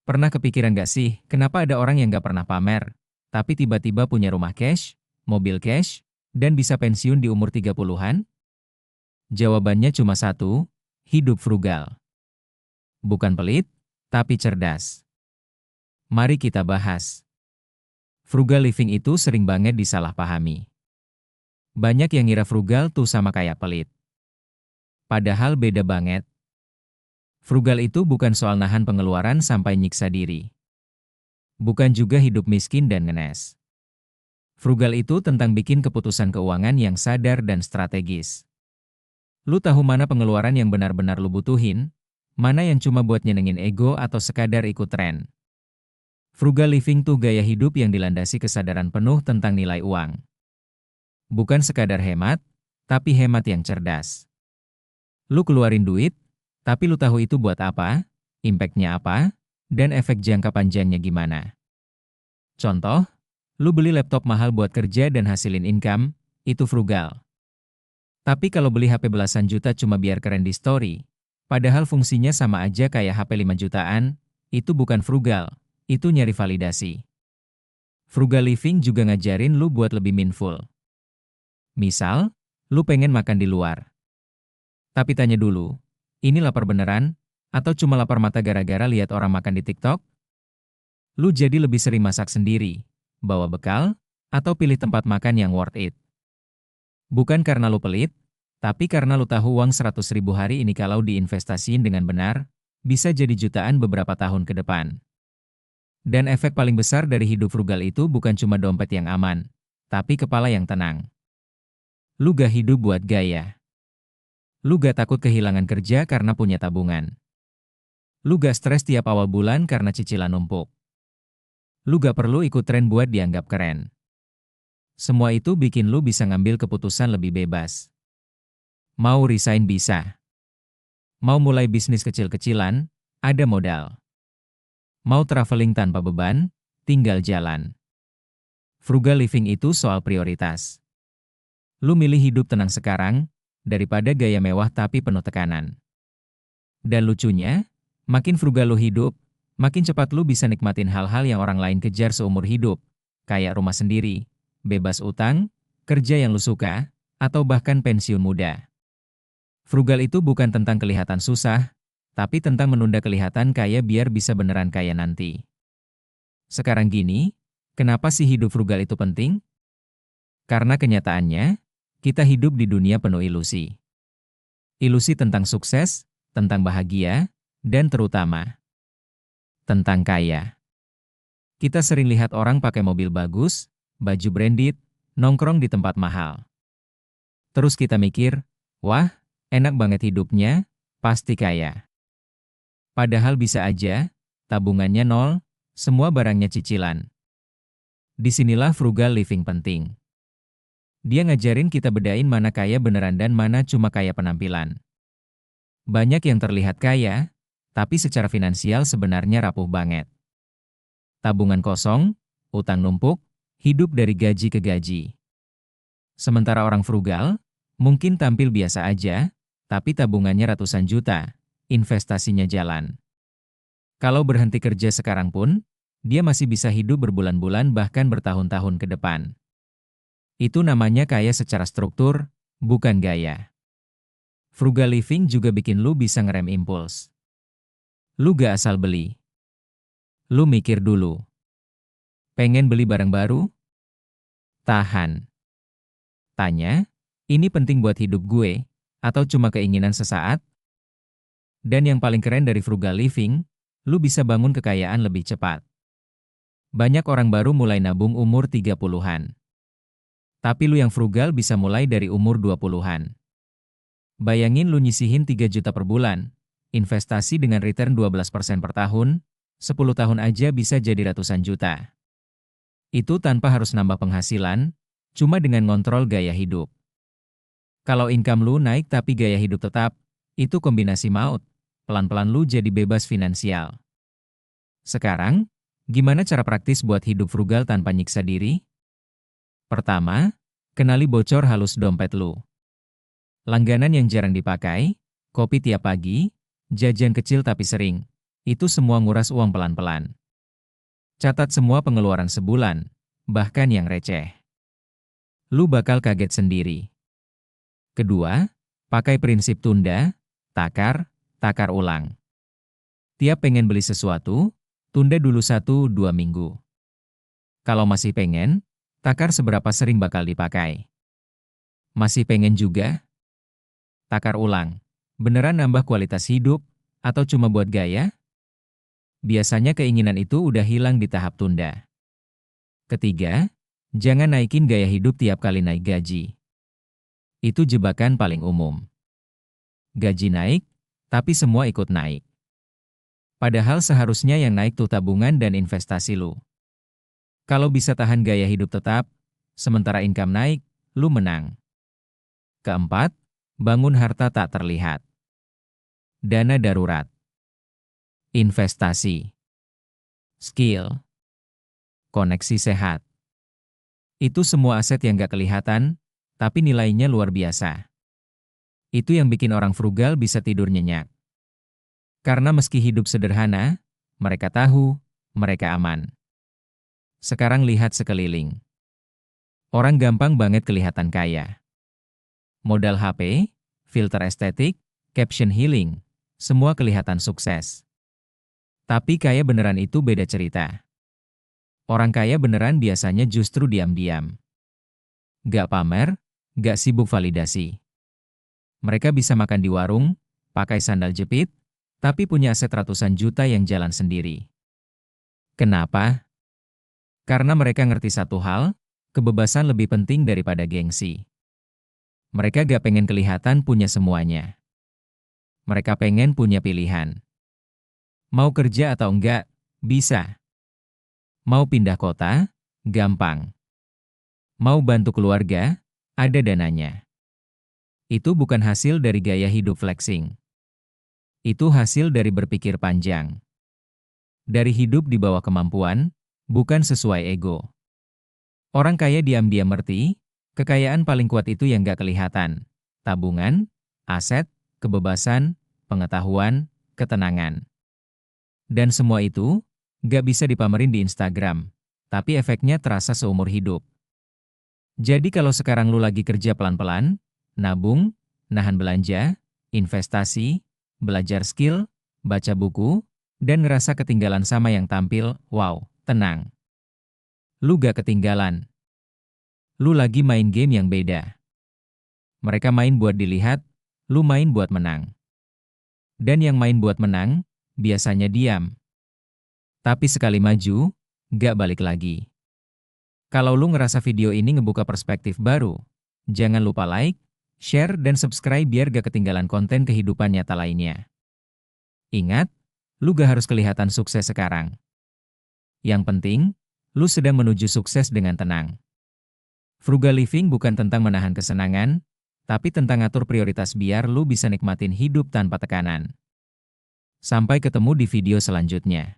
Pernah kepikiran gak sih, kenapa ada orang yang gak pernah pamer, tapi tiba-tiba punya rumah cash, mobil cash, dan bisa pensiun di umur 30-an? Jawabannya cuma satu, hidup frugal. Bukan pelit, tapi cerdas. Mari kita bahas. Frugal living itu sering banget disalahpahami. Banyak yang ngira frugal tuh sama kayak pelit. Padahal beda banget. Frugal itu bukan soal nahan pengeluaran sampai nyiksa diri. Bukan juga hidup miskin dan ngenes. Frugal itu tentang bikin keputusan keuangan yang sadar dan strategis. Lu tahu mana pengeluaran yang benar-benar lu butuhin, mana yang cuma buat nyenengin ego atau sekadar ikut tren. Frugal living tuh gaya hidup yang dilandasi kesadaran penuh tentang nilai uang. Bukan sekadar hemat, tapi hemat yang cerdas. Lu keluarin duit, tapi lu tahu itu buat apa, impact-nya apa, dan efek jangka panjangnya gimana. Contoh, lu beli laptop mahal buat kerja dan hasilin income, itu frugal. Tapi kalau beli HP belasan juta cuma biar keren di story, padahal fungsinya sama aja kayak HP 5 jutaan, itu bukan frugal, itu nyari validasi. Frugal living juga ngajarin lu buat lebih mindful. Misal, lu pengen makan di luar. Tapi tanya dulu, ini lapar beneran, atau cuma lapar mata gara-gara lihat orang makan di TikTok? Lu jadi lebih sering masak sendiri, bawa bekal, atau pilih tempat makan yang worth it. Bukan karena lu pelit, tapi karena lu tahu uang 100.000 hari ini kalau diinvestasiin dengan benar, bisa jadi jutaan beberapa tahun ke depan. Dan efek paling besar dari hidup frugal itu bukan cuma dompet yang aman, tapi kepala yang tenang. Lu gak hidup buat gaya. Lu gak takut kehilangan kerja karena punya tabungan. Lu gak stres tiap awal bulan karena cicilan numpuk. Lu gak perlu ikut tren buat dianggap keren. Semua itu bikin lu bisa ngambil keputusan lebih bebas. Mau resign bisa. Mau mulai bisnis kecil-kecilan, ada modal. Mau traveling tanpa beban, tinggal jalan. Frugal living itu soal prioritas. Lu milih hidup tenang sekarang, daripada gaya mewah tapi penuh tekanan. Dan lucunya, makin frugal lu hidup, makin cepat lu bisa nikmatin hal-hal yang orang lain kejar seumur hidup, kayak rumah sendiri, bebas utang, kerja yang lu suka, atau bahkan pensiun muda. Frugal itu bukan tentang kelihatan susah, tapi tentang menunda kelihatan kaya biar bisa beneran kaya nanti. Sekarang gini, kenapa sih hidup frugal itu penting? Karena kenyataannya, kita hidup di dunia penuh ilusi. Ilusi tentang sukses, tentang bahagia, dan terutama, tentang kaya. Kita sering lihat orang pakai mobil bagus, baju branded, nongkrong di tempat mahal. Terus kita mikir, wah, enak banget hidupnya, pasti kaya. Padahal bisa aja, tabungannya nol, semua barangnya cicilan. Disinilah frugal living penting. Dia ngajarin kita bedain mana kaya beneran dan mana cuma kaya penampilan. Banyak yang terlihat kaya, tapi secara finansial sebenarnya rapuh banget. Tabungan kosong, utang numpuk, hidup dari gaji ke gaji. Sementara orang frugal, mungkin tampil biasa aja, tapi tabungannya ratusan juta, investasinya jalan. Kalau berhenti kerja sekarang pun, dia masih bisa hidup berbulan-bulan bahkan bertahun-tahun ke depan. Itu namanya kaya secara struktur, bukan gaya. Frugal living juga bikin lu bisa ngerem impuls. Lu gak asal beli. Lu mikir dulu. Pengen beli barang baru? Tahan. Tanya, ini penting buat hidup gue, atau cuma keinginan sesaat? Dan yang paling keren dari frugal living, lu bisa bangun kekayaan lebih cepat. Banyak orang baru mulai nabung umur 30-an. Tapi lu yang frugal bisa mulai dari umur 20-an. Bayangin lu nyisihin 3 juta per bulan, investasi dengan return 12% per tahun, 10 tahun aja bisa jadi ratusan juta. Itu tanpa harus nambah penghasilan, cuma dengan ngontrol gaya hidup. Kalau income lu naik tapi gaya hidup tetap, itu kombinasi maut, pelan-pelan lu jadi bebas finansial. Sekarang, gimana cara praktis buat hidup frugal tanpa nyiksa diri? Pertama, kenali bocor halus dompet lu. Langganan yang jarang dipakai, kopi tiap pagi, jajan kecil tapi sering. Itu semua nguras uang pelan-pelan. Catat semua pengeluaran sebulan, bahkan yang receh. Lu bakal kaget sendiri. Kedua, pakai prinsip tunda, takar, takar ulang. Tiap pengen beli sesuatu, tunda dulu 1-2 minggu. Kalau masih pengen, takar seberapa sering bakal dipakai. Masih pengen juga? Takar ulang. Beneran nambah kualitas hidup, atau cuma buat gaya? Biasanya keinginan itu udah hilang di tahap tunda. Ketiga, jangan naikin gaya hidup tiap kali naik gaji. Itu jebakan paling umum. Gaji naik, tapi semua ikut naik. Padahal seharusnya yang naik tuh tabungan dan investasi lu. Kalau bisa tahan gaya hidup tetap, sementara income naik, lu menang. Keempat, bangun harta tak terlihat. Dana darurat. Investasi. Skill. Koneksi sehat. Itu semua aset yang gak kelihatan, tapi nilainya luar biasa. Itu yang bikin orang frugal bisa tidur nyenyak. Karena meski hidup sederhana, mereka tahu, mereka aman. Sekarang lihat sekeliling. Orang gampang banget kelihatan kaya. Modal HP, filter estetik, caption healing, semua kelihatan sukses. Tapi kaya beneran itu beda cerita. Orang kaya beneran biasanya justru diam-diam. Gak pamer, gak sibuk validasi. Mereka bisa makan di warung, pakai sandal jepit, tapi punya aset ratusan juta yang jalan sendiri. Kenapa? Karena mereka ngerti satu hal, kebebasan lebih penting daripada gengsi. Mereka gak pengen kelihatan punya semuanya. Mereka pengen punya pilihan. Mau kerja atau enggak, bisa. Mau pindah kota, gampang. Mau bantu keluarga, ada dananya. Itu bukan hasil dari gaya hidup flexing. Itu hasil dari berpikir panjang. Dari hidup di bawah kemampuan, bukan sesuai ego. Orang kaya diam-diam ngerti, kekayaan paling kuat itu yang gak kelihatan. Tabungan, aset, kebebasan, pengetahuan, ketenangan. Dan semua itu, gak bisa dipamerin di Instagram, tapi efeknya terasa seumur hidup. Jadi kalau sekarang lu lagi kerja pelan-pelan, nabung, nahan belanja, investasi, belajar skill, baca buku, dan ngerasa ketinggalan sama yang tampil, wow, tenang. Lu gak ketinggalan. Lu lagi main game yang beda. Mereka main buat dilihat, lu main buat menang. Dan yang main buat menang, biasanya diam. Tapi sekali maju, gak balik lagi. Kalau lu ngerasa video ini ngebuka perspektif baru, jangan lupa like, share, dan subscribe biar gak ketinggalan konten kehidupan nyata lainnya. Ingat, lu gak harus kelihatan sukses sekarang. Yang penting, lu sedang menuju sukses dengan tenang. Frugal living bukan tentang menahan kesenangan, tapi tentang atur prioritas biar lu bisa nikmatin hidup tanpa tekanan. Sampai ketemu di video selanjutnya.